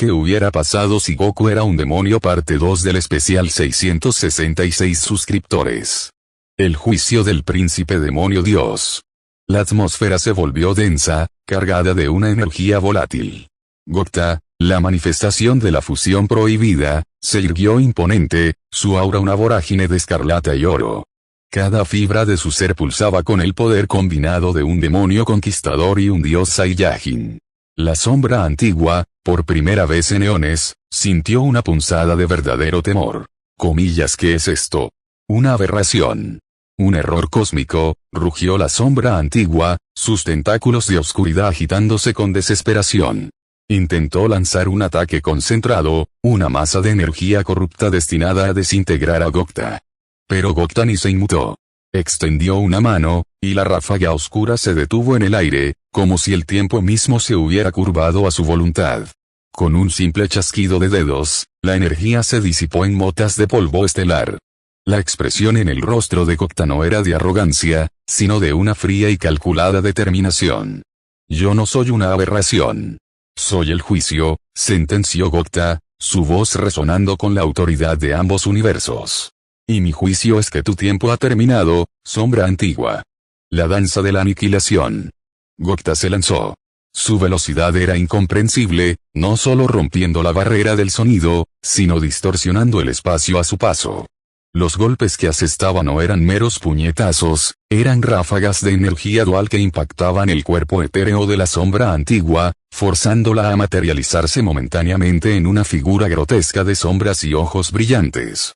¿Qué hubiera pasado si Goku era un demonio? Parte 2 del especial 666 suscriptores. El juicio del príncipe demonio Dios. La atmósfera se volvió densa, cargada de una energía volátil. Gokta, la manifestación de la fusión prohibida, se irguió imponente, su aura una vorágine de escarlata y oro. Cada fibra de su ser pulsaba con el poder combinado de un demonio conquistador y un dios Saiyajin. La sombra antigua, por primera vez en eones, sintió una punzada de verdadero temor. Comillas, ¿qué es esto? Una aberración. Un error cósmico, rugió la sombra antigua, sus tentáculos de oscuridad agitándose con desesperación. Intentó lanzar un ataque concentrado, una masa de energía corrupta destinada a desintegrar a Gokta. Pero Gokta ni se inmutó. Extendió una mano, y la ráfaga oscura se detuvo en el aire, como si el tiempo mismo se hubiera curvado a su voluntad. Con un simple chasquido de dedos, la energía se disipó en motas de polvo estelar. La expresión en el rostro de Gokta no era de arrogancia, sino de una fría y calculada determinación. Yo no soy una aberración. Soy el juicio, sentenció Gokta, su voz resonando con la autoridad de ambos universos. Y mi juicio es que tu tiempo ha terminado, sombra antigua. La danza de la aniquilación. Gokta se lanzó. Su velocidad era incomprensible, no solo rompiendo la barrera del sonido, sino distorsionando el espacio a su paso. Los golpes que asestaban no eran meros puñetazos, eran ráfagas de energía dual que impactaban el cuerpo etéreo de la sombra antigua, forzándola a materializarse momentáneamente en una figura grotesca de sombras y ojos brillantes.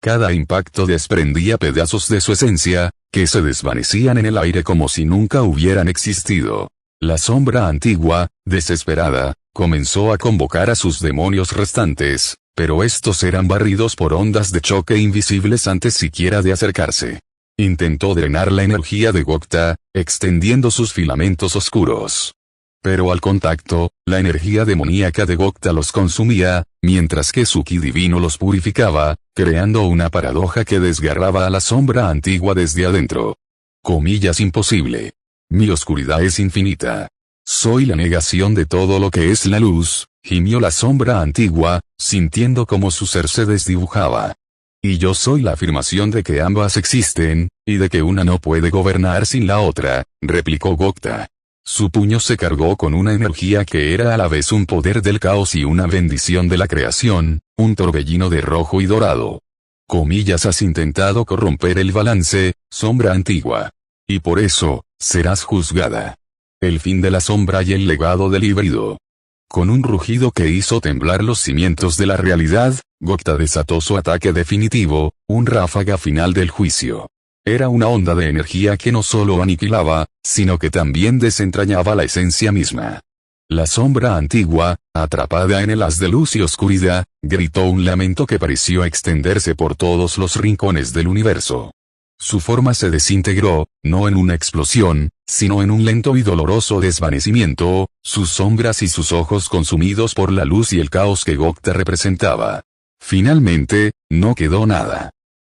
Cada impacto desprendía pedazos de su esencia, que se desvanecían en el aire como si nunca hubieran existido. La sombra antigua, desesperada, comenzó a convocar a sus demonios restantes, pero estos eran barridos por ondas de choque invisibles antes siquiera de acercarse. Intentó drenar la energía de Gokta, extendiendo sus filamentos oscuros. Pero al contacto, la energía demoníaca de Gokta los consumía, mientras que su ki divino los purificaba, creando una paradoja que desgarraba a la sombra antigua desde adentro. Comillas, imposible. Mi oscuridad es infinita. Soy la negación de todo lo que es la luz, gimió la sombra antigua, sintiendo como su ser se desdibujaba. Y yo soy la afirmación de que ambas existen, y de que una no puede gobernar sin la otra, replicó Gokta. Su puño se cargó con una energía que era a la vez un poder del caos y una bendición de la creación, un torbellino de rojo y dorado. Comillas, has intentado corromper el balance, sombra antigua. Y por eso, serás juzgada. El fin de la sombra y el legado del híbrido. Con un rugido que hizo temblar los cimientos de la realidad, Gokta desató su ataque definitivo, un ráfaga final del juicio. Era una onda de energía que no solo aniquilaba, sino que también desentrañaba la esencia misma. La sombra antigua, atrapada en el haz de luz y oscuridad, gritó un lamento que pareció extenderse por todos los rincones del universo. Su forma se desintegró, no en una explosión, sino en un lento y doloroso desvanecimiento, sus sombras y sus ojos consumidos por la luz y el caos que Gokta representaba. Finalmente, no quedó nada.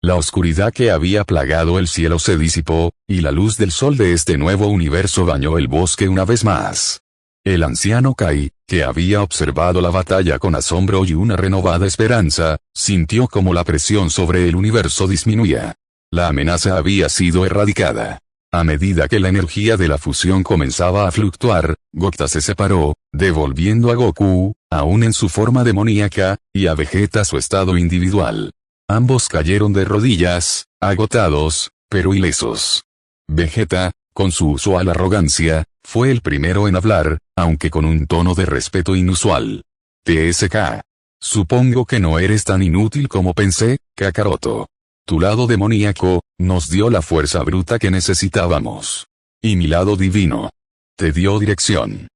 La oscuridad que había plagado el cielo se disipó, y la luz del sol de este nuevo universo bañó el bosque una vez más. El anciano Kai, que había observado la batalla con asombro y una renovada esperanza, sintió como la presión sobre el universo disminuía. La amenaza había sido erradicada. A medida que la energía de la fusión comenzaba a fluctuar, Gokta se separó, devolviendo a Goku, aún en su forma demoníaca, y a Vegeta su estado individual. Ambos cayeron de rodillas, agotados, pero ilesos. Vegeta, con su usual arrogancia, fue el primero en hablar, aunque con un tono de respeto inusual. TSK. Supongo que no eres tan inútil como pensé, Kakaroto. Tu lado demoníaco, nos dio la fuerza bruta que necesitábamos. Y mi lado divino. Te dio dirección.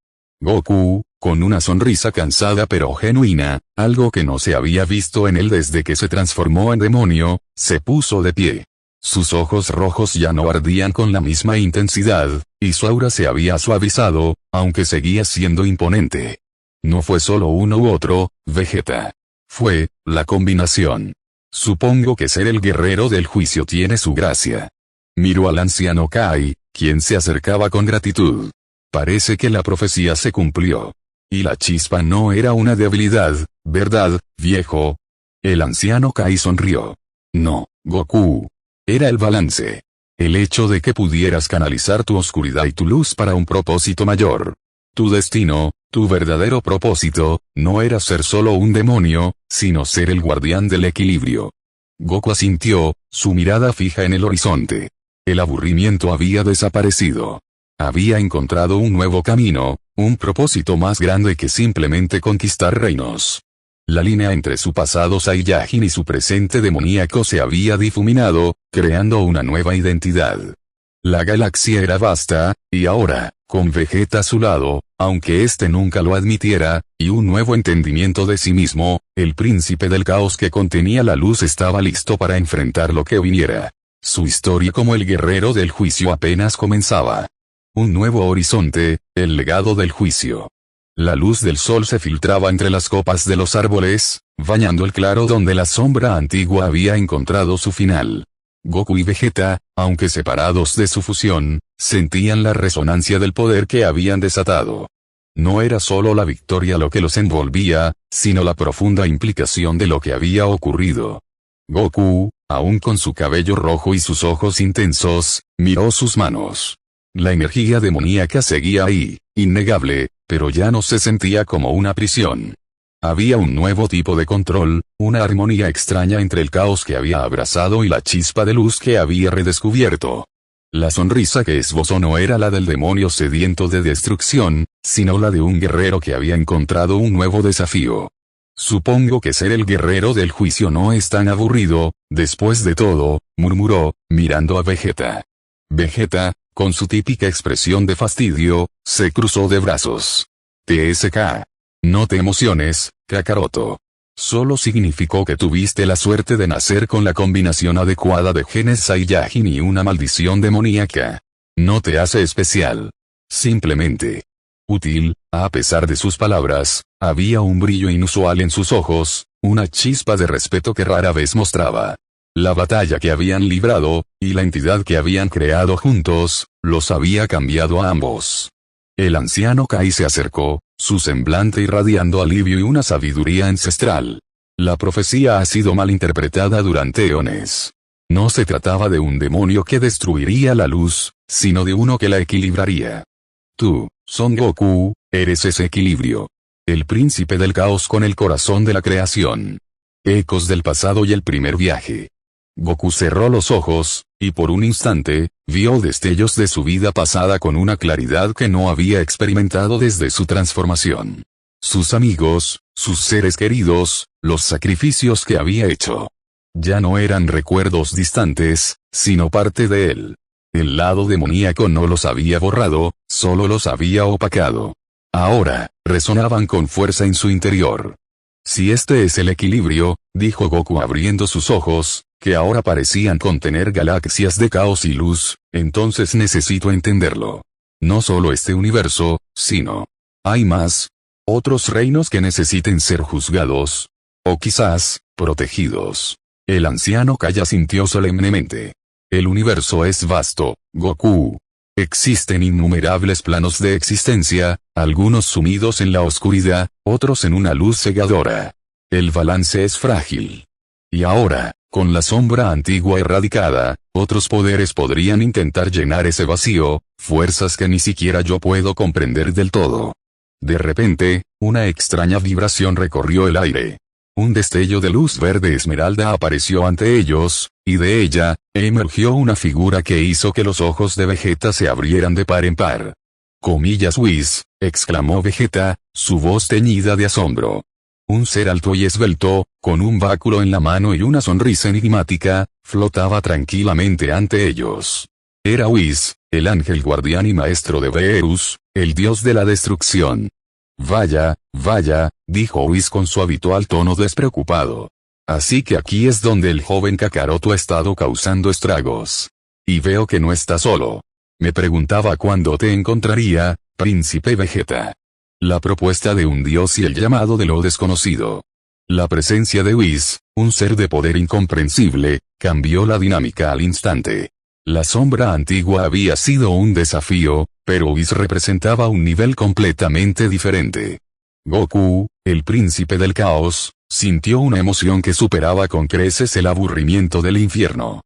Goku, con una sonrisa cansada pero genuina, algo que no se había visto en él desde que se transformó en demonio, se puso de pie. Sus ojos rojos ya no ardían con la misma intensidad, y su aura se había suavizado, aunque seguía siendo imponente. No fue solo uno u otro, Vegeta. Fue, la combinación. Supongo que ser el guerrero del juicio tiene su gracia. Miró al anciano Kai, quien se acercaba con gratitud. Parece que la profecía se cumplió. Y la chispa no era una debilidad, ¿verdad, viejo? El anciano Kai sonrió. No, Goku. Era el balance. El hecho de que pudieras canalizar tu oscuridad y tu luz para un propósito mayor. Tu destino, tu verdadero propósito, no era ser solo un demonio, sino ser el guardián del equilibrio. Goku asintió, su mirada fija en el horizonte. El aburrimiento había desaparecido. Había encontrado un nuevo camino, un propósito más grande que simplemente conquistar reinos. La línea entre su pasado Saiyajin y su presente demoníaco se había difuminado, creando una nueva identidad. La galaxia era vasta, y ahora, con Vegeta a su lado, aunque éste nunca lo admitiera, y un nuevo entendimiento de sí mismo, el príncipe del caos que contenía la luz estaba listo para enfrentar lo que viniera. Su historia como el guerrero del juicio apenas comenzaba. Un nuevo horizonte, el legado del juicio. La luz del sol se filtraba entre las copas de los árboles, bañando el claro donde la sombra antigua había encontrado su final. Goku y Vegeta, aunque separados de su fusión, sentían la resonancia del poder que habían desatado. No era solo la victoria lo que los envolvía, sino la profunda implicación de lo que había ocurrido. Goku, aún con su cabello rojo y sus ojos intensos, miró sus manos. La energía demoníaca seguía ahí, innegable, pero ya no se sentía como una prisión. Había un nuevo tipo de control, una armonía extraña entre el caos que había abrazado y la chispa de luz que había redescubierto. La sonrisa que esbozó no era la del demonio sediento de destrucción, sino la de un guerrero que había encontrado un nuevo desafío. Supongo que ser el guerrero del juicio no es tan aburrido, después de todo, murmuró, mirando a Vegeta. Vegeta, con su típica expresión de fastidio, se cruzó de brazos. TSK. No te emociones, Kakaroto. Solo significó que tuviste la suerte de nacer con la combinación adecuada de genes Saiyajin y una maldición demoníaca. No te hace especial. Simplemente útil. A pesar de sus palabras, había un brillo inusual en sus ojos, una chispa de respeto que rara vez mostraba. La batalla que habían librado, y la entidad que habían creado juntos, los había cambiado a ambos. El anciano Kai se acercó, su semblante irradiando alivio y una sabiduría ancestral. La profecía ha sido mal interpretada durante eones. No se trataba de un demonio que destruiría la luz, sino de uno que la equilibraría. Tú, Son Goku, eres ese equilibrio. El príncipe del caos con el corazón de la creación. Ecos del pasado y el primer viaje. Goku cerró los ojos, y por un instante, vio destellos de su vida pasada con una claridad que no había experimentado desde su transformación. Sus amigos, sus seres queridos, los sacrificios que había hecho. Ya no eran recuerdos distantes, sino parte de él. El lado demoníaco no los había borrado, solo los había opacado. Ahora, resonaban con fuerza en su interior. Si este es el equilibrio, dijo Goku abriendo sus ojos, que ahora parecían contener galaxias de caos y luz, entonces necesito entenderlo. No solo este universo, sino hay más. Otros reinos que necesiten ser juzgados. O quizás, protegidos. El anciano Kai asintió solemnemente. El universo es vasto, Goku. Existen innumerables planos de existencia, algunos sumidos en la oscuridad, otros en una luz cegadora. El balance es frágil. Y ahora, con la sombra antigua erradicada, otros poderes podrían intentar llenar ese vacío, fuerzas que ni siquiera yo puedo comprender del todo. De repente, una extraña vibración recorrió el aire. Un destello de luz verde esmeralda apareció ante ellos, y de ella, emergió una figura que hizo que los ojos de Vegeta se abrieran de par en par. Comillas Whis, exclamó Vegeta, su voz teñida de asombro. Un ser alto y esbelto, con un báculo en la mano y una sonrisa enigmática, flotaba tranquilamente ante ellos. Era Whis, el ángel guardián y maestro de Beerus, el dios de la destrucción. Vaya, dijo Whis con su habitual tono despreocupado. Así que aquí es donde el joven Kakaroto ha estado causando estragos. Y veo que no está solo. Me preguntaba cuándo te encontraría, príncipe Vegeta. La propuesta de un dios y el llamado de lo desconocido. La presencia de Whis, un ser de poder incomprensible, cambió la dinámica al instante. La sombra antigua había sido un desafío, pero Whis representaba un nivel completamente diferente. Goku, el príncipe del caos, sintió una emoción que superaba con creces el aburrimiento del infierno.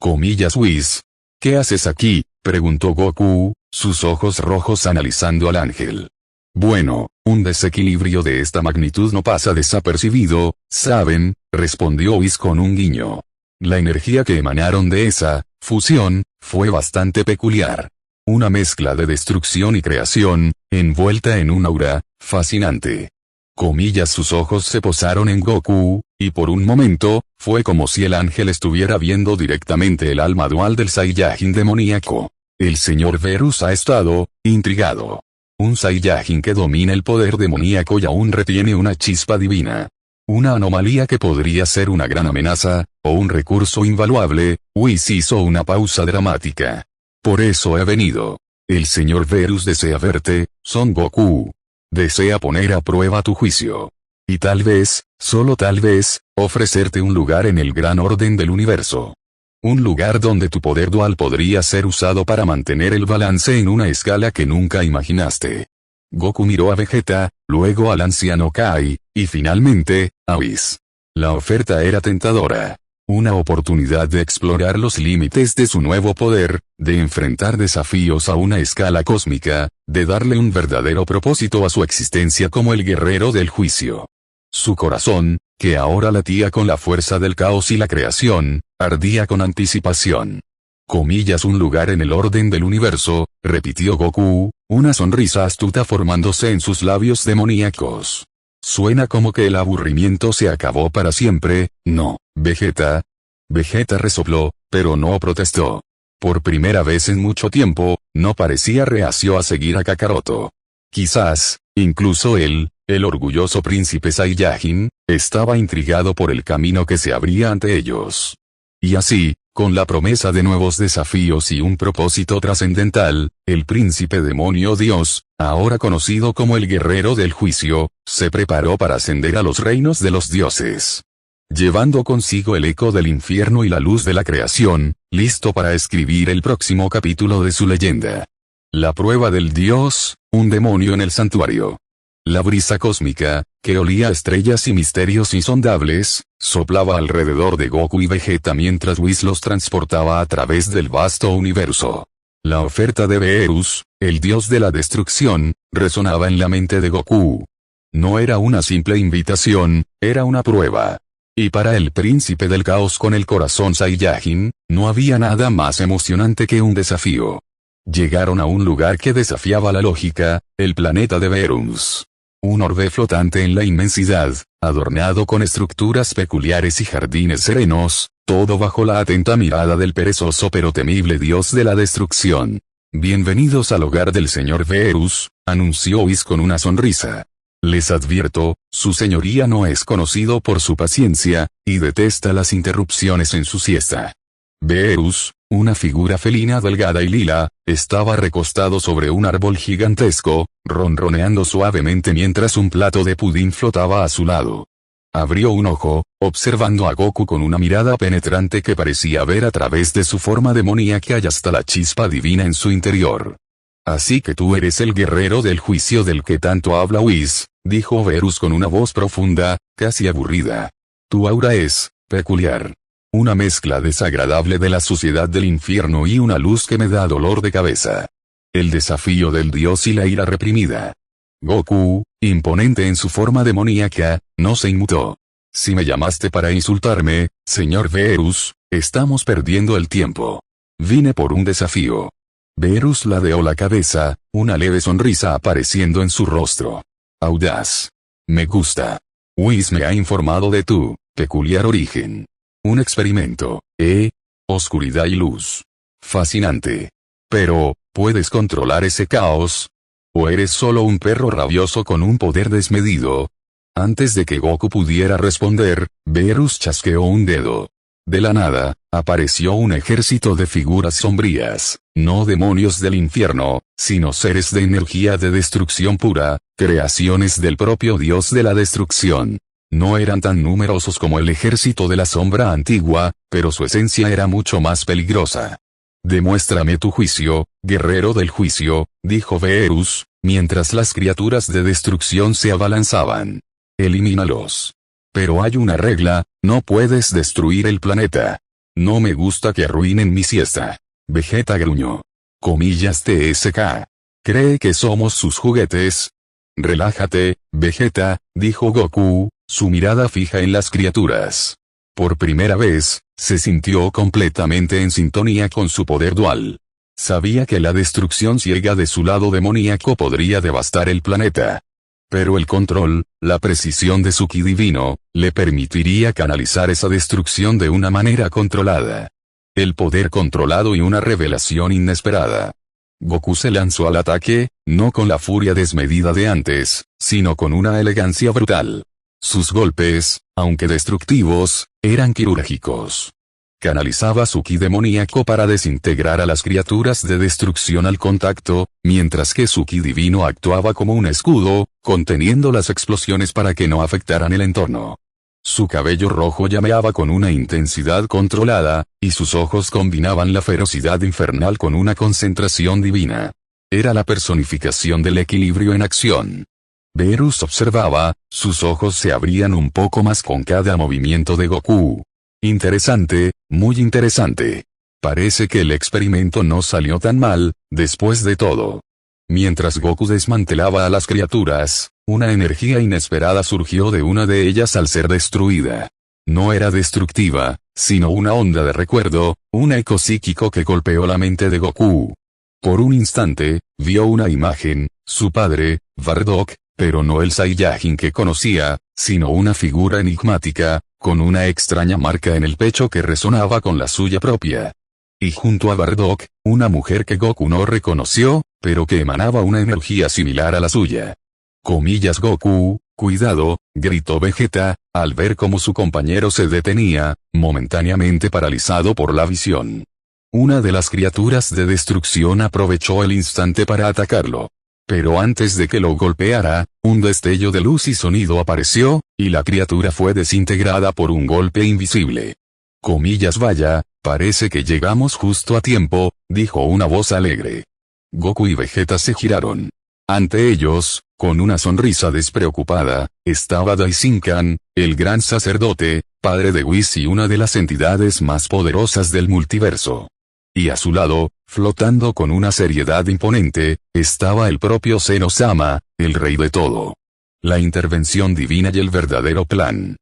Whis. ¿Qué haces aquí?, preguntó Goku, sus ojos rojos analizando al ángel. Bueno, un desequilibrio de esta magnitud no pasa desapercibido, ¿saben?, respondió Whis con un guiño. La energía que emanaron de esa fusión fue bastante peculiar. Una mezcla de destrucción y creación, envuelta en un aura fascinante. Sus ojos se posaron en Goku, y por un momento, fue como si el ángel estuviera viendo directamente el alma dual del Saiyajin demoníaco. El señor Verus ha estado intrigado. Un Saiyajin que domina el poder demoníaco y aún retiene una chispa divina. Una anomalía que podría ser una gran amenaza, o un recurso invaluable. Whis hizo una pausa dramática. Por eso he venido. El señor Verus desea verte, Son Goku. Desea poner a prueba tu juicio. Y tal vez, solo tal vez, ofrecerte un lugar en el gran orden del universo. Un lugar donde tu poder dual podría ser usado para mantener el balance en una escala que nunca imaginaste. Goku miró a Vegeta, luego al anciano Kai, y finalmente, a Whis. La oferta era tentadora. Una oportunidad de explorar los límites de su nuevo poder, de enfrentar desafíos a una escala cósmica, de darle un verdadero propósito a su existencia como el guerrero del juicio. Su corazón, que ahora latía con la fuerza del caos y la creación, ardía con anticipación. Un lugar en el orden del universo, repitió Goku, una sonrisa astuta formándose en sus labios demoníacos. Suena como que el aburrimiento se acabó para siempre, ¿no, Vegeta? Vegeta resopló, pero no protestó. Por primera vez en mucho tiempo, no parecía reacio a seguir a Kakaroto. Quizás, incluso él, el orgulloso príncipe Saiyajin, estaba intrigado por el camino que se abría ante ellos. Y así, con la promesa de nuevos desafíos y un propósito trascendental, el príncipe demonio Dios, ahora conocido como el guerrero del juicio, se preparó para ascender a los reinos de los dioses. Llevando consigo el eco del infierno y la luz de la creación, listo para escribir el próximo capítulo de su leyenda. La prueba del dios, un demonio en el santuario. La brisa cósmica, que olía a estrellas y misterios insondables, soplaba alrededor de Goku y Vegeta mientras Whis los transportaba a través del vasto universo. La oferta de Verus, el dios de la destrucción, resonaba en la mente de Goku. No era una simple invitación, era una prueba. Y para el príncipe del caos con el corazón Saiyajin, no había nada más emocionante que un desafío. Llegaron a un lugar que desafiaba la lógica, el planeta de Verus. Un orbe flotante en la inmensidad, adornado con estructuras peculiares y jardines serenos, todo bajo la atenta mirada del perezoso pero temible dios de la destrucción. Bienvenidos al hogar del señor Verus, anunció Whis con una sonrisa. Les advierto, su señoría no es conocido por su paciencia, y detesta las interrupciones en su siesta. Verus, una figura felina delgada y lila, estaba recostado sobre un árbol gigantesco, ronroneando suavemente mientras un plato de pudín flotaba a su lado. Abrió un ojo, observando a Goku con una mirada penetrante que parecía ver a través de su forma demoníaca y hasta la chispa divina en su interior. Así que tú eres el guerrero del juicio del que tanto habla Whis, dijo Verus con una voz profunda, casi aburrida. Tu aura es peculiar. Una mezcla desagradable de la suciedad del infierno y una luz que me da dolor de cabeza. El desafío del dios y la ira reprimida. Goku, imponente en su forma demoníaca, no se inmutó. Si me llamaste para insultarme, señor Verus, estamos perdiendo el tiempo. Vine por un desafío. Verus ladeó la cabeza, una leve sonrisa apareciendo en su rostro. Audaz. Me gusta. Whis me ha informado de tu peculiar origen. Un experimento, oscuridad y luz. Fascinante. Pero, ¿puedes controlar ese caos? ¿O eres solo un perro rabioso con un poder desmedido? Antes de que Goku pudiera responder, Verus chasqueó un dedo. De la nada, apareció un ejército de figuras sombrías, no demonios del infierno, sino seres de energía de destrucción pura, creaciones del propio dios de la destrucción. No eran tan numerosos como el ejército de la sombra antigua, pero su esencia era mucho más peligrosa. Demuéstrame tu juicio, guerrero del juicio, dijo Beerus, mientras las criaturas de destrucción se abalanzaban. Elimínalos. Pero hay una regla, no puedes destruir el planeta. No me gusta que arruinen mi siesta. Vegeta gruñó. Comillas TSK. ¿Cree que somos sus juguetes? Relájate, Vegeta, dijo Goku, su mirada fija en las criaturas. Por primera vez, se sintió completamente en sintonía con su poder dual. Sabía que la destrucción ciega de su lado demoníaco podría devastar el planeta. Pero el control, la precisión de su ki divino, le permitiría canalizar esa destrucción de una manera controlada. El poder controlado y una revelación inesperada. Goku se lanzó al ataque, no con la furia desmedida de antes, sino con una elegancia brutal. Sus golpes, aunque destructivos, eran quirúrgicos. Canalizaba su ki demoníaco para desintegrar a las criaturas de destrucción al contacto, mientras que su ki divino actuaba como un escudo, conteniendo las explosiones para que no afectaran el entorno. Su cabello rojo llameaba con una intensidad controlada, y sus ojos combinaban la ferocidad infernal con una concentración divina. Era la personificación del equilibrio en acción. Beerus observaba, sus ojos se abrían un poco más con cada movimiento de Goku. Interesante, muy interesante. Parece que el experimento no salió tan mal, después de todo. Mientras Goku desmantelaba a las criaturas, una energía inesperada surgió de una de ellas al ser destruida. No era destructiva, sino una onda de recuerdo, un eco psíquico que golpeó la mente de Goku. Por un instante, vio una imagen, su padre, Bardock, pero no el Saiyajin que conocía, sino una figura enigmática, con una extraña marca en el pecho que resonaba con la suya propia. Y junto a Bardock, una mujer que Goku no reconoció, pero que emanaba una energía similar a la suya. Comillas Goku, cuidado, gritó Vegeta, al ver cómo su compañero se detenía, momentáneamente paralizado por la visión. Una de las criaturas de destrucción aprovechó el instante para atacarlo. Pero antes de que lo golpeara, un destello de luz y sonido apareció, y la criatura fue desintegrada por un golpe invisible. Comillas vaya, parece que llegamos justo a tiempo, dijo una voz alegre. Goku y Vegeta se giraron. Ante ellos, con una sonrisa despreocupada, estaba Daishinkan, el gran sacerdote, padre de Whis y una de las entidades más poderosas del multiverso. Y a su lado, flotando con una seriedad imponente, estaba el propio Zeno-sama, el rey de todo. La intervención divina y el verdadero plan.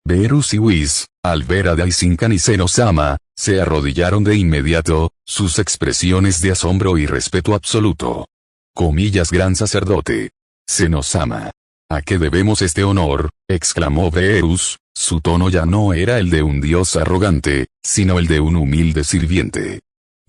Beerus y Whis, al ver a Daishinkan y Zeno-sama, se arrodillaron de inmediato, sus expresiones de asombro y respeto absoluto. Comillas gran sacerdote. Zeno-sama. ¿A qué debemos este honor?, exclamó Beerus, su tono ya no era el de un dios arrogante, sino el de un humilde sirviente.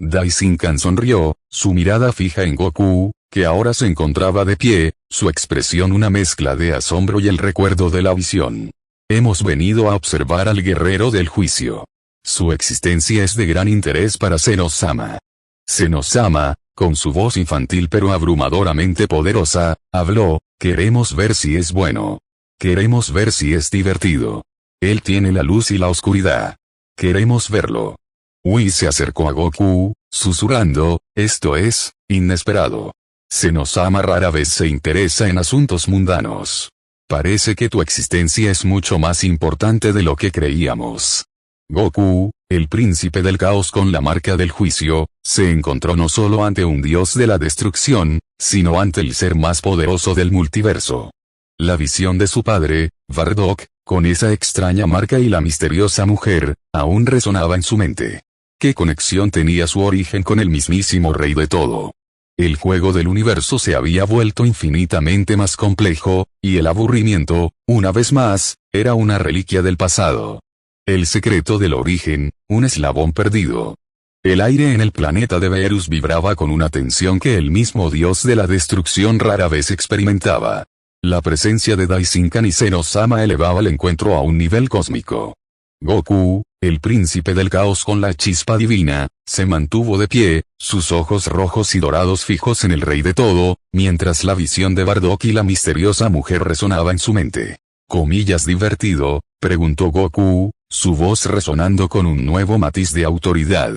Daishinkan sonrió, su mirada fija en Goku, que ahora se encontraba de pie, su expresión una mezcla de asombro y el recuerdo de la visión. Hemos venido a observar al guerrero del juicio. Su existencia es de gran interés para Zeno-sama. Zeno-sama, con su voz infantil pero abrumadoramente poderosa, habló, queremos ver si es bueno. Queremos ver si es divertido. Él tiene la luz y la oscuridad. Queremos verlo. Whis se acercó a Goku, susurrando, esto es, inesperado. Zeno-sama rara vez se interesa en asuntos mundanos. Parece que tu existencia es mucho más importante de lo que creíamos. Goku, el príncipe del caos con la marca del juicio, se encontró no solo ante un dios de la destrucción, sino ante el ser más poderoso del multiverso. La visión de su padre, Bardock, con esa extraña marca y la misteriosa mujer, aún resonaba en su mente. ¿Qué conexión tenía su origen con el mismísimo rey de todo? El juego del universo se había vuelto infinitamente más complejo, y el aburrimiento, una vez más, era una reliquia del pasado. El secreto del origen, un eslabón perdido. El aire en el planeta de Beerus vibraba con una tensión que el mismo dios de la destrucción rara vez experimentaba. La presencia de Daishinkan y Zeno-sama elevaba el encuentro a un nivel cósmico. Goku, el príncipe del caos con la chispa divina, se mantuvo de pie, sus ojos rojos y dorados fijos en el rey de todo, mientras la visión de Bardock y la misteriosa mujer resonaba en su mente. Comillas divertido, preguntó Goku, su voz resonando con un nuevo matiz de autoridad.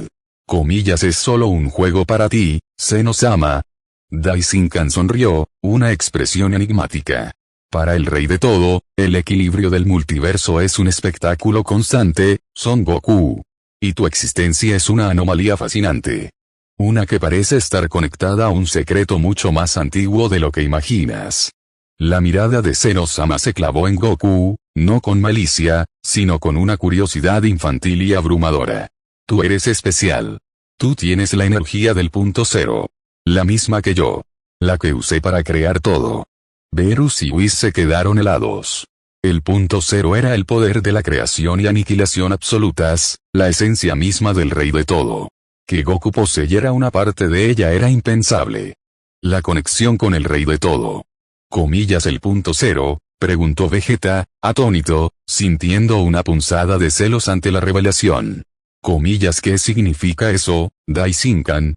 Comillas es solo un juego para ti, Seno-sama. Daishinkan sonrió, una expresión enigmática. Para el rey de todo, el equilibrio del multiverso es un espectáculo constante, Son Goku. Y tu existencia es una anomalía fascinante. Una que parece estar conectada a un secreto mucho más antiguo de lo que imaginas. La mirada de Seno-sama se clavó en Goku, no con malicia, sino con una curiosidad infantil y abrumadora. Tú eres especial. Tú tienes la energía del punto cero. La misma que yo. La que usé para crear todo. Berus y Whis se quedaron helados. El punto cero era el poder de la creación y aniquilación absolutas, la esencia misma del rey de todo. Que Goku poseyera una parte de ella era impensable. La conexión con el rey de todo. Comillas el punto cero, preguntó Vegeta, atónito, sintiendo una punzada de celos ante la revelación. Comillas ¿qué significa eso, Daishinkan?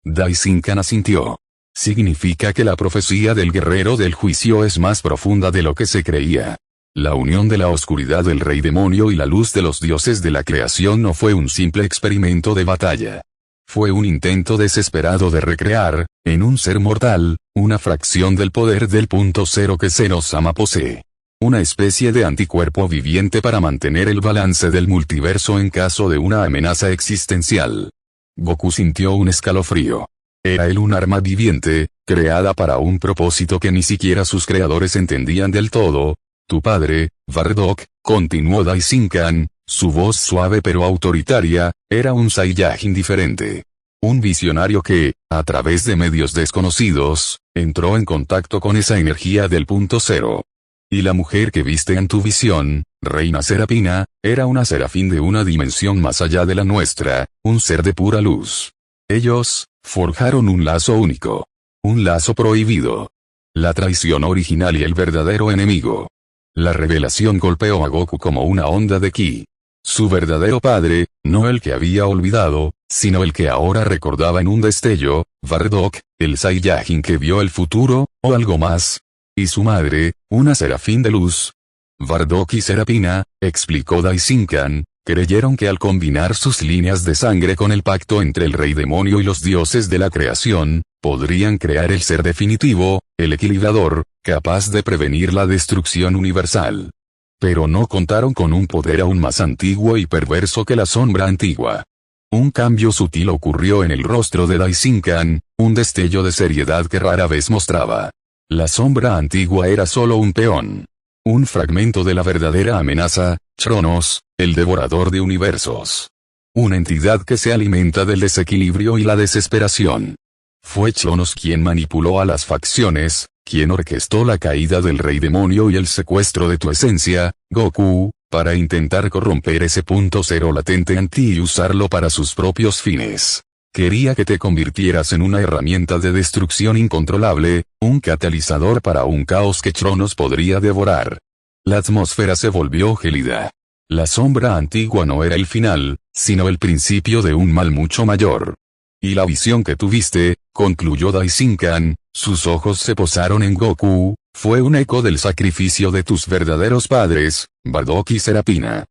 Daishinkan asintió. Significa que la profecía del guerrero del juicio es más profunda de lo que se creía. La unión de la oscuridad del rey demonio y la luz de los dioses de la creación no fue un simple experimento de batalla. Fue un intento desesperado de recrear, en un ser mortal, una fracción del poder del punto cero que Seno-sama posee. Una especie de anticuerpo viviente para mantener el balance del multiverso en caso de una amenaza existencial. Goku sintió un escalofrío. Era él un arma viviente, creada para un propósito que ni siquiera sus creadores entendían del todo. Tu padre, Bardock, continuó Daishinkan, su voz suave pero autoritaria, era un Saiyajin diferente. Un visionario que, a través de medios desconocidos, entró en contacto con esa energía del punto cero. Y la mujer que viste en tu visión, Reina Serapina, era una serafín de una dimensión más allá de la nuestra, un ser de pura luz. Ellos, forjaron un lazo único. Un lazo prohibido. La traición original y el verdadero enemigo. La revelación golpeó a Goku como una onda de ki. Su verdadero padre, no el que había olvidado, sino el que ahora recordaba en un destello, Bardock, el Saiyajin que vio el futuro, o algo más. Y su madre, una serafín de luz. Bardock y Serapina, explicó Daishinkan, creyeron que al combinar sus líneas de sangre con el pacto entre el rey demonio y los dioses de la creación, podrían crear el ser definitivo, el equilibrador, capaz de prevenir la destrucción universal. Pero no contaron con un poder aún más antiguo y perverso que la sombra antigua. Un cambio sutil ocurrió en el rostro de Daishinkan, un destello de seriedad que rara vez mostraba. La sombra antigua era solo un peón. Un fragmento de la verdadera amenaza, Chronos, el devorador de universos. Una entidad que se alimenta del desequilibrio y la desesperación. Fue Chronos quien manipuló a las facciones, quien orquestó la caída del rey demonio y el secuestro de tu esencia, Goku, para intentar corromper ese punto cero latente en ti y usarlo para sus propios fines. Quería que te convirtieras en una herramienta de destrucción incontrolable, un catalizador para un caos que Chronos podría devorar. La atmósfera se volvió gélida. La sombra antigua no era el final, sino el principio de un mal mucho mayor. Y la visión que tuviste, concluyó Daishinkan, sus ojos se posaron en Goku, fue un eco del sacrificio de tus verdaderos padres, Bardock y Serapina.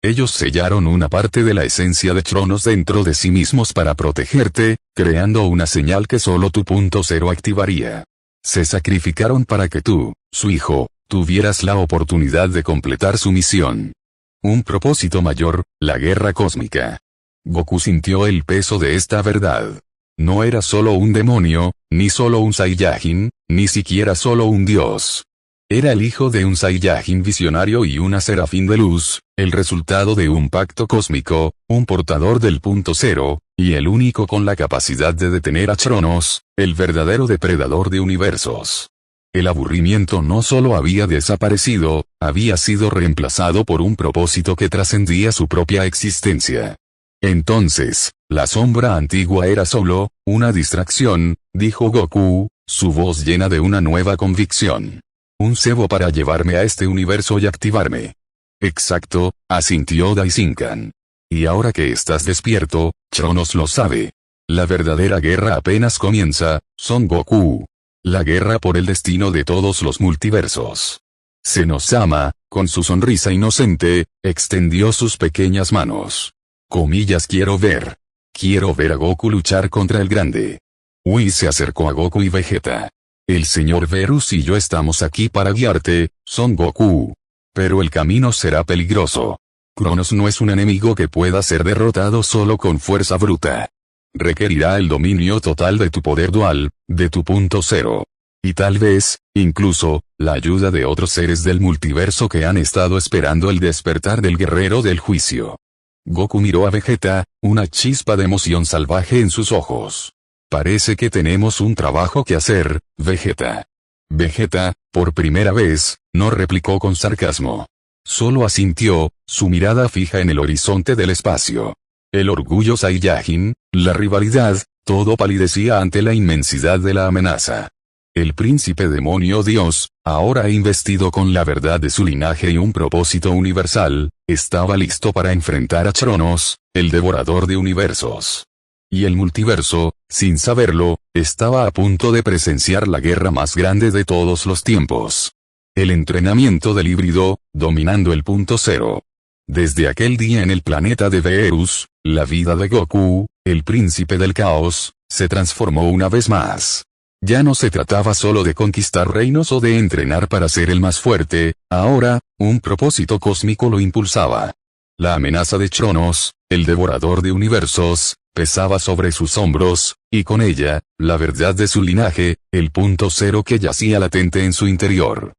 Ellos sellaron una parte de la esencia de Chronos dentro de sí mismos para protegerte, creando una señal que solo tu punto cero activaría. Se sacrificaron para que tú, su hijo, tuvieras la oportunidad de completar su misión. Un propósito mayor, la guerra cósmica. Goku sintió el peso de esta verdad. No era solo un demonio, ni solo un Saiyajin, ni siquiera solo un dios. Era el hijo de un Saiyajin visionario y una serafín de luz, el resultado de un pacto cósmico, un portador del punto cero, y el único con la capacidad de detener a Chronos, el verdadero depredador de universos. El aburrimiento no solo había desaparecido, había sido reemplazado por un propósito que trascendía su propia existencia. Entonces, la sombra antigua era solo una distracción, dijo Goku, su voz llena de una nueva convicción. Un cebo para llevarme a este universo y activarme. Exacto, asintió Daishinkan. Y ahora que estás despierto, Chronos lo sabe. La verdadera guerra apenas comienza, Son Goku. La guerra por el destino de todos los multiversos. Seno-sama, con su sonrisa inocente, extendió sus pequeñas manos. Comillas quiero ver. Quiero ver a Goku luchar contra el grande. Whis se acercó a Goku y Vegeta. El señor Verus y yo estamos aquí para guiarte, Son Goku. Pero el camino será peligroso. Cronos no es un enemigo que pueda ser derrotado solo con fuerza bruta. Requerirá el dominio total de tu poder dual, de tu punto cero. Y tal vez, incluso, la ayuda de otros seres del multiverso que han estado esperando el despertar del guerrero del juicio. Goku miró a Vegeta, una chispa de emoción salvaje en sus ojos. Parece que tenemos un trabajo que hacer, Vegeta. Vegeta, por primera vez, no replicó con sarcasmo. Solo asintió, su mirada fija en el horizonte del espacio. El orgullo Saiyajin, la rivalidad, todo palidecía ante la inmensidad de la amenaza. El príncipe demonio Dios, ahora investido con la verdad de su linaje y un propósito universal, estaba listo para enfrentar a Cronos, el devorador de universos. Y el multiverso, sin saberlo, estaba a punto de presenciar la guerra más grande de todos los tiempos. El entrenamiento del híbrido, dominando el punto cero. Desde aquel día en el planeta de Verus, la vida de Goku, el príncipe del caos, se transformó una vez más. Ya no se trataba solo de conquistar reinos o de entrenar para ser el más fuerte, ahora, un propósito cósmico lo impulsaba. La amenaza de Cronos, el devorador de universos, pesaba sobre sus hombros, y con ella, la verdad de su linaje, el punto cero que yacía latente en su interior.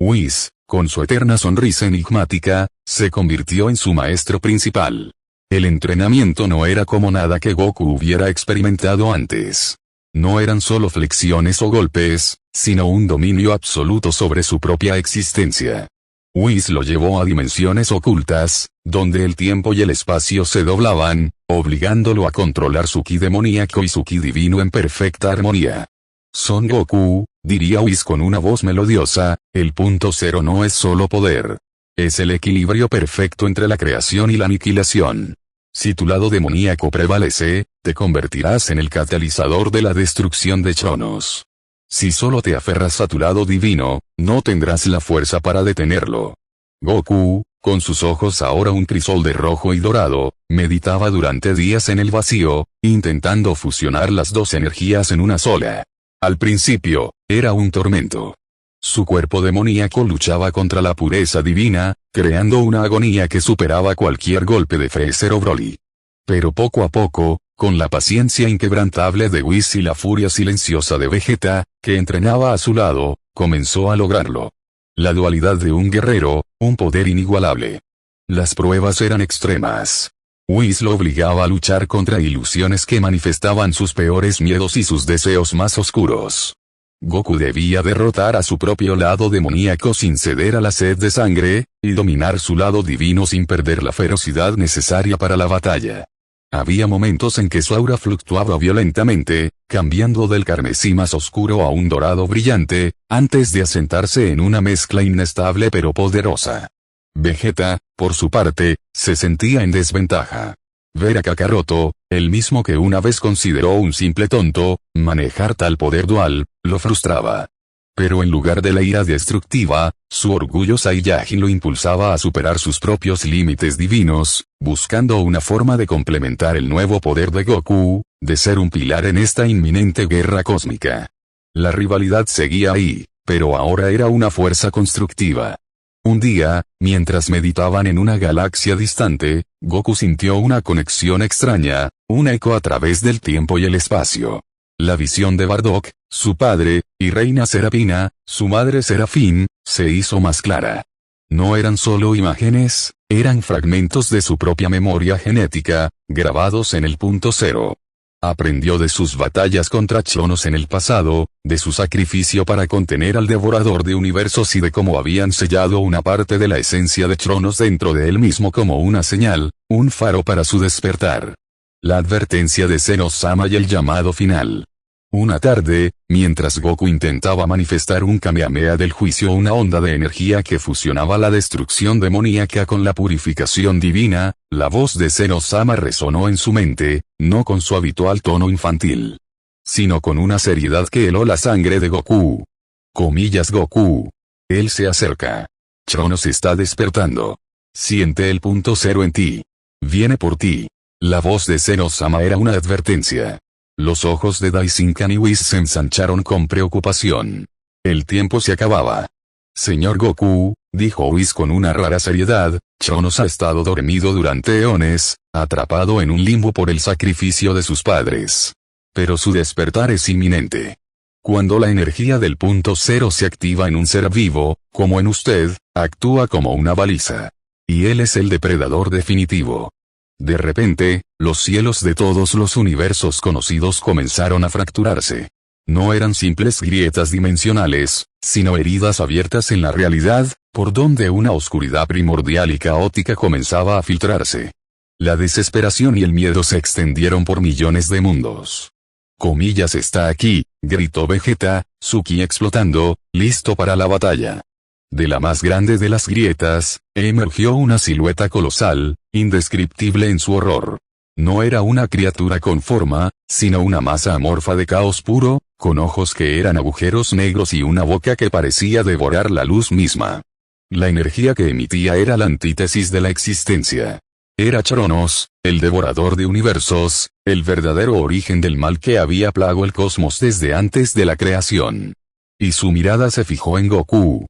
Whis, con su eterna sonrisa enigmática, se convirtió en su maestro principal. El entrenamiento no era como nada que Goku hubiera experimentado antes. No eran solo flexiones o golpes, sino un dominio absoluto sobre su propia existencia. Whis lo llevó a dimensiones ocultas, donde el tiempo y el espacio se doblaban, obligándolo a controlar su ki demoníaco y su ki divino en perfecta armonía. Son Goku, diría Whis con una voz melodiosa, el punto cero no es solo poder. Es el equilibrio perfecto entre la creación y la aniquilación. Si tu lado demoníaco prevalece, te convertirás en el catalizador de la destrucción de Cronos. Si solo te aferras a tu lado divino, no tendrás la fuerza para detenerlo. Goku, con sus ojos ahora un crisol de rojo y dorado, meditaba durante días en el vacío, intentando fusionar las dos energías en una sola. Al principio, era un tormento. Su cuerpo demoníaco luchaba contra la pureza divina, creando una agonía que superaba cualquier golpe de Freezer o Broly. Pero poco a poco, con la paciencia inquebrantable de Whis y la furia silenciosa de Vegeta, que entrenaba a su lado, comenzó a lograrlo. La dualidad de un guerrero, un poder inigualable. Las pruebas eran extremas. Whis lo obligaba a luchar contra ilusiones que manifestaban sus peores miedos y sus deseos más oscuros. Goku debía derrotar a su propio lado demoníaco sin ceder a la sed de sangre, y dominar su lado divino sin perder la ferocidad necesaria para la batalla. Había momentos en que su aura fluctuaba violentamente, cambiando del carmesí más oscuro a un dorado brillante, antes de asentarse en una mezcla inestable pero poderosa. Vegeta, por su parte, se sentía en desventaja. Ver a Kakaroto, el mismo que una vez consideró un simple tonto, manejar tal poder dual, lo frustraba. Pero en lugar de la ira destructiva, su orgullo Saiyajin lo impulsaba a superar sus propios límites divinos, buscando una forma de complementar el nuevo poder de Goku, de ser un pilar en esta inminente guerra cósmica. La rivalidad seguía ahí, pero ahora era una fuerza constructiva. Un día, mientras meditaban en una galaxia distante, Goku sintió una conexión extraña, un eco a través del tiempo y el espacio. La visión de Bardock, su padre, y Reina Serafina, su madre Serafín, se hizo más clara. No eran solo imágenes, eran fragmentos de su propia memoria genética, grabados en el punto cero. Aprendió de sus batallas contra Cronos en el pasado, de su sacrificio para contener al devorador de universos y de cómo habían sellado una parte de la esencia de Cronos dentro de él mismo como una señal, un faro para su despertar. La advertencia de Zeno-sama y el llamado final. Una tarde, mientras Goku intentaba manifestar un Kamehameha del juicio, una onda de energía que fusionaba la destrucción demoníaca con la purificación divina, la voz de Zeno-sama resonó en su mente, no con su habitual tono infantil, sino con una seriedad que heló la sangre de Goku. Comillas Goku. Él se acerca. Cronos está despertando. Siente el punto cero en ti. Viene por ti. La voz de Zeno-sama era una advertencia. Los ojos de Daishinkan y Whis se ensancharon con preocupación. El tiempo se acababa. Señor Goku, dijo Whis con una rara seriedad, Chonos ha estado dormido durante eones, atrapado en un limbo por el sacrificio de sus padres. Pero su despertar es inminente. Cuando la energía del punto cero se activa en un ser vivo, como en usted, actúa como una baliza. Y él es el depredador definitivo. De repente, los cielos de todos los universos conocidos comenzaron a fracturarse. No eran simples grietas dimensionales, sino heridas abiertas en la realidad, por donde una oscuridad primordial y caótica comenzaba a filtrarse. La desesperación y el miedo se extendieron por millones de mundos. Comillas está aquí, gritó Vegeta, su ki explotando, listo para la batalla. De la más grande de las grietas, emergió una silueta colosal, indescriptible en su horror. No era una criatura con forma, sino una masa amorfa de caos puro, con ojos que eran agujeros negros y una boca que parecía devorar la luz misma. La energía que emitía era la antítesis de la existencia. Era Chronos, el devorador de universos, el verdadero origen del mal que había plagado el cosmos desde antes de la creación. Y su mirada se fijó en Goku.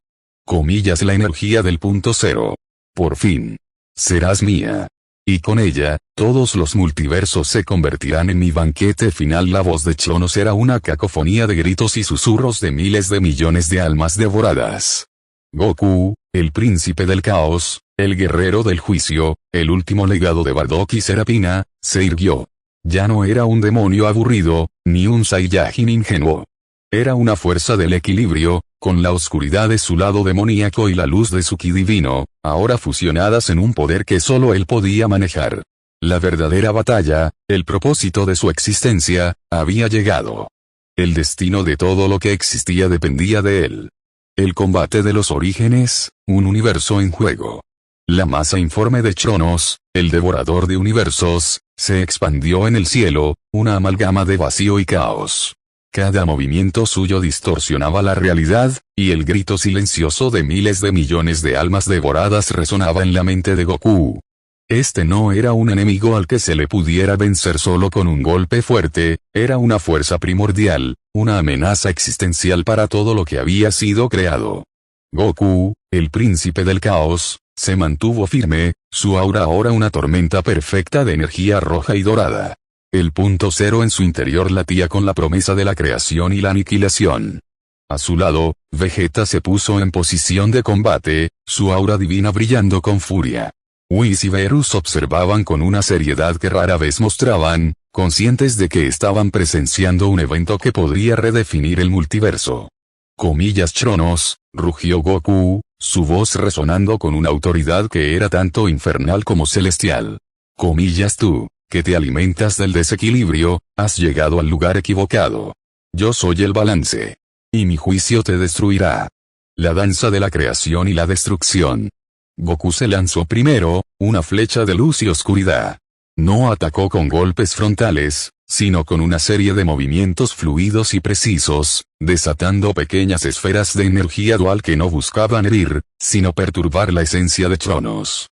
Comillas la energía del punto cero. Por fin. Serás mía. Y con ella, todos los multiversos se convertirán en mi banquete final. La voz de Chonos era una cacofonía de gritos y susurros de miles de millones de almas devoradas. Goku, el príncipe del caos, el guerrero del juicio, el último legado de Bardock y Serafina, se irguió. Ya no era un demonio aburrido, ni un Saiyajin ingenuo. Era una fuerza del equilibrio, con la oscuridad de su lado demoníaco y la luz de su ki divino, ahora fusionadas en un poder que solo él podía manejar. La verdadera batalla, el propósito de su existencia, había llegado. El destino de todo lo que existía dependía de él. El combate de los orígenes, un universo en juego. La masa informe de Chronos, el devorador de universos, se expandió en el cielo, una amalgama de vacío y caos. Cada movimiento suyo distorsionaba la realidad, y el grito silencioso de miles de millones de almas devoradas resonaba en la mente de Goku. Este no era un enemigo al que se le pudiera vencer solo con un golpe fuerte, era una fuerza primordial, una amenaza existencial para todo lo que había sido creado. Goku, el príncipe del caos, se mantuvo firme, su aura ahora una tormenta perfecta de energía roja y dorada. El punto cero en su interior latía con la promesa de la creación y la aniquilación. A su lado, Vegeta se puso en posición de combate, su aura divina brillando con furia. Whis y Beerus observaban con una seriedad que rara vez mostraban, conscientes de que estaban presenciando un evento que podría redefinir el multiverso. Comillas Chronos, rugió Goku, su voz resonando con una autoridad que era tanto infernal como celestial. Comillas tú, que te alimentas del desequilibrio, has llegado al lugar equivocado. Yo soy el balance. Y mi juicio te destruirá. La danza de la creación y la destrucción. Goku se lanzó primero, una flecha de luz y oscuridad. No atacó con golpes frontales, sino con una serie de movimientos fluidos y precisos, desatando pequeñas esferas de energía dual que no buscaban herir, sino perturbar la esencia de Chronos.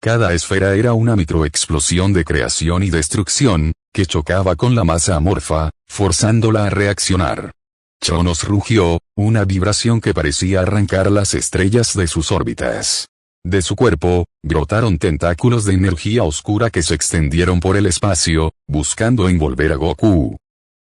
Cada esfera era una microexplosión de creación y destrucción, que chocaba con la masa amorfa, forzándola a reaccionar. Chronos rugió, una vibración que parecía arrancar las estrellas de sus órbitas. De su cuerpo, brotaron tentáculos de energía oscura que se extendieron por el espacio, buscando envolver a Goku.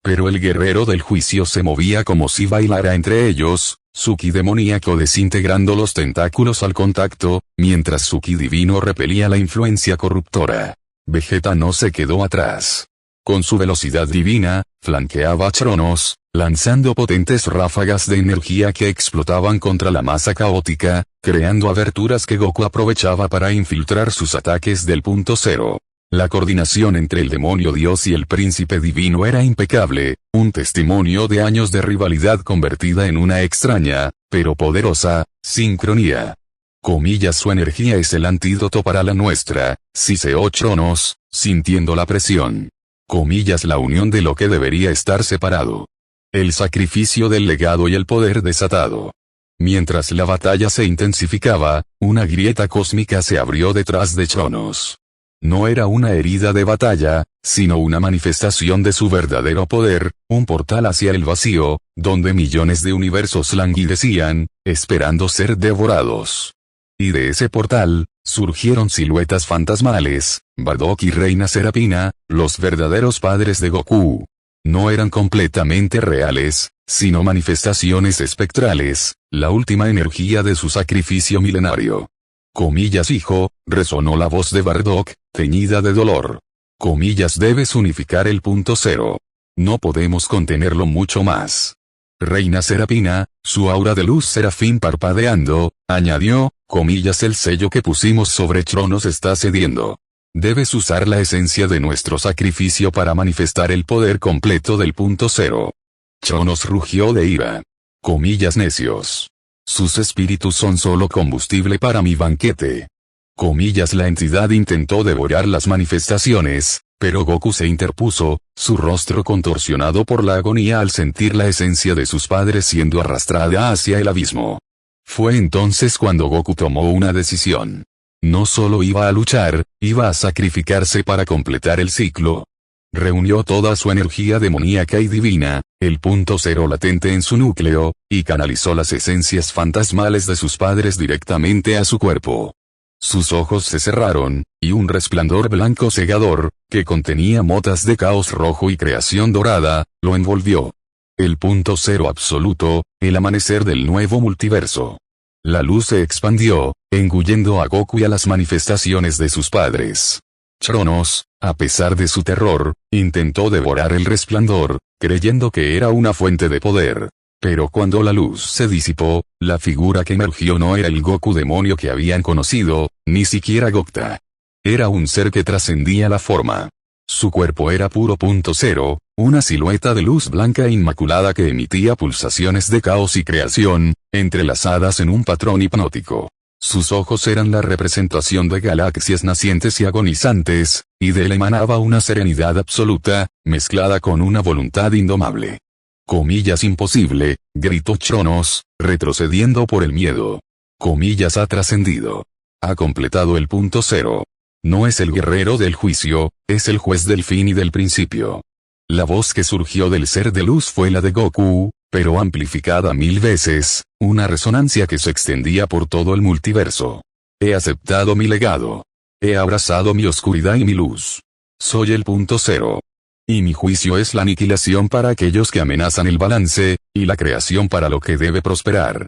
Pero el guerrero del juicio se movía como si bailara entre ellos, su ki demoníaco desintegrando los tentáculos al contacto, mientras su ki divino repelía la influencia corruptora. Vegeta no se quedó atrás. Con su velocidad divina, flanqueaba a Chronos, lanzando potentes ráfagas de energía que explotaban contra la masa caótica, creando aberturas que Goku aprovechaba para infiltrar sus ataques del punto cero. La coordinación entre el demonio dios y el príncipe divino era impecable, un testimonio de años de rivalidad convertida en una extraña, pero poderosa, sincronía. Comillas su energía es el antídoto para la nuestra, siseó Chronos, sintiendo la presión. Comillas la unión de lo que debería estar separado. El sacrificio del legado y el poder desatado. Mientras la batalla se intensificaba, una grieta cósmica se abrió detrás de Chronos. No era una herida de batalla, sino una manifestación de su verdadero poder, un portal hacia el vacío, donde millones de universos languidecían, esperando ser devorados. Y de ese portal, surgieron siluetas fantasmales, Bardock y Reina Serapina, los verdaderos padres de Goku. No eran completamente reales, sino manifestaciones espectrales, la última energía de su sacrificio milenario. Comillas hijo, resonó la voz de Bardock, teñida de dolor. Comillas debes unificar el punto cero. No podemos contenerlo mucho más. Reina Serapina, su aura de luz serafín parpadeando, añadió, comillas el sello que pusimos sobre Cronos está cediendo. Debes usar la esencia de nuestro sacrificio para manifestar el poder completo del punto cero. Cronos rugió de ira. Comillas necios. Sus espíritus son solo combustible para mi banquete. Comillas la entidad intentó devorar las manifestaciones, pero Goku se interpuso, su rostro contorsionado por la agonía al sentir la esencia de sus padres siendo arrastrada hacia el abismo. Fue entonces cuando Goku tomó una decisión. No solo iba a luchar, iba a sacrificarse para completar el ciclo. Reunió toda su energía demoníaca y divina, el punto cero latente en su núcleo, y canalizó las esencias fantasmales de sus padres directamente a su cuerpo. Sus ojos se cerraron, y un resplandor blanco cegador, que contenía motas de caos rojo y creación dorada, lo envolvió. El punto cero absoluto, el amanecer del nuevo multiverso. La luz se expandió, engullendo a Goku y a las manifestaciones de sus padres. Cronos, a pesar de su terror, intentó devorar el resplandor, creyendo que era una fuente de poder. Pero cuando la luz se disipó, la figura que emergió no era el Goku demonio que habían conocido, ni siquiera Gokta. Era un ser que trascendía la forma. Su cuerpo era puro punto cero, una silueta de luz blanca e inmaculada que emitía pulsaciones de caos y creación, entrelazadas en un patrón hipnótico. Sus ojos eran la representación de galaxias nacientes y agonizantes, y de él emanaba una serenidad absoluta, mezclada con una voluntad indomable. Comillas imposible, gritó Cronos, retrocediendo por el miedo. Comillas ha trascendido. Ha completado el punto cero. No es el guerrero del juicio, es el juez del fin y del principio. La voz que surgió del ser de luz fue la de Goku, pero amplificada 1000 veces, una resonancia que se extendía por todo el multiverso. He aceptado mi legado. He abrazado mi oscuridad y mi luz. Soy el punto cero. Y mi juicio es la aniquilación para aquellos que amenazan el balance, y la creación para lo que debe prosperar.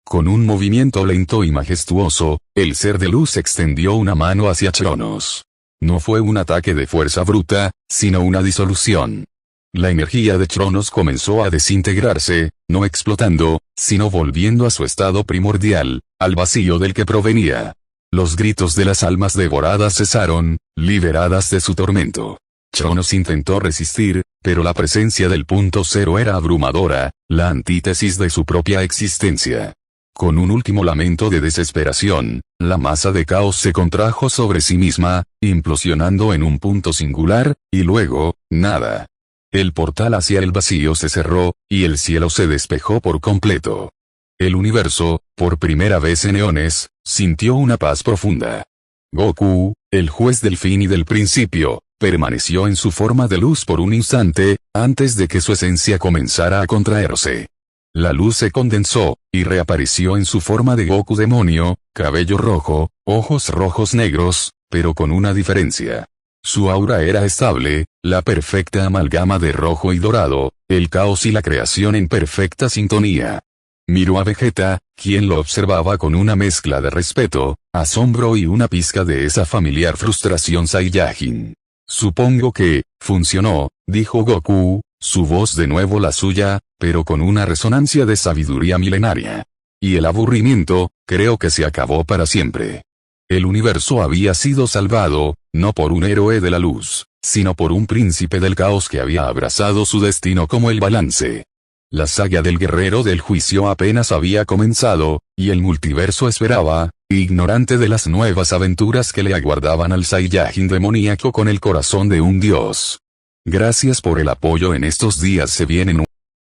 Con un movimiento lento y majestuoso, el ser de luz extendió una mano hacia Cronos. No fue un ataque de fuerza bruta, sino una disolución. La energía de Cronos comenzó a desintegrarse, no explotando, sino volviendo a su estado primordial, al vacío del que provenía. Los gritos de las almas devoradas cesaron, liberadas de su tormento. Cronos intentó resistir, pero la presencia del punto cero era abrumadora, la antítesis de su propia existencia. Con un último lamento de desesperación, la masa de caos se contrajo sobre sí misma, implosionando en un punto singular, y luego, nada. El portal hacia el vacío se cerró, y el cielo se despejó por completo. El universo, por primera vez en eones, sintió una paz profunda. Goku, el juez del fin y del principio, permaneció en su forma de luz por un instante, antes de que su esencia comenzara a contraerse. La luz se condensó, y reapareció en su forma de Goku demonio, cabello rojo, ojos rojos negros, pero con una diferencia. Su aura era estable, la perfecta amalgama de rojo y dorado, el caos y la creación en perfecta sintonía. Miró a Vegeta, quien lo observaba con una mezcla de respeto, asombro y una pizca de esa familiar frustración Saiyajin. Supongo que, funcionó, dijo Goku, su voz de nuevo la suya, pero con una resonancia de sabiduría milenaria. Y el aburrimiento, creo que se acabó para siempre. El universo había sido salvado, no por un héroe de la luz, sino por un príncipe del caos que había abrazado su destino como el balance. La saga del guerrero del juicio apenas había comenzado, y el multiverso esperaba, ignorante de las nuevas aventuras que le aguardaban al Saiyajin demoníaco con el corazón de un dios. Gracias por el apoyo en estos días, se vienen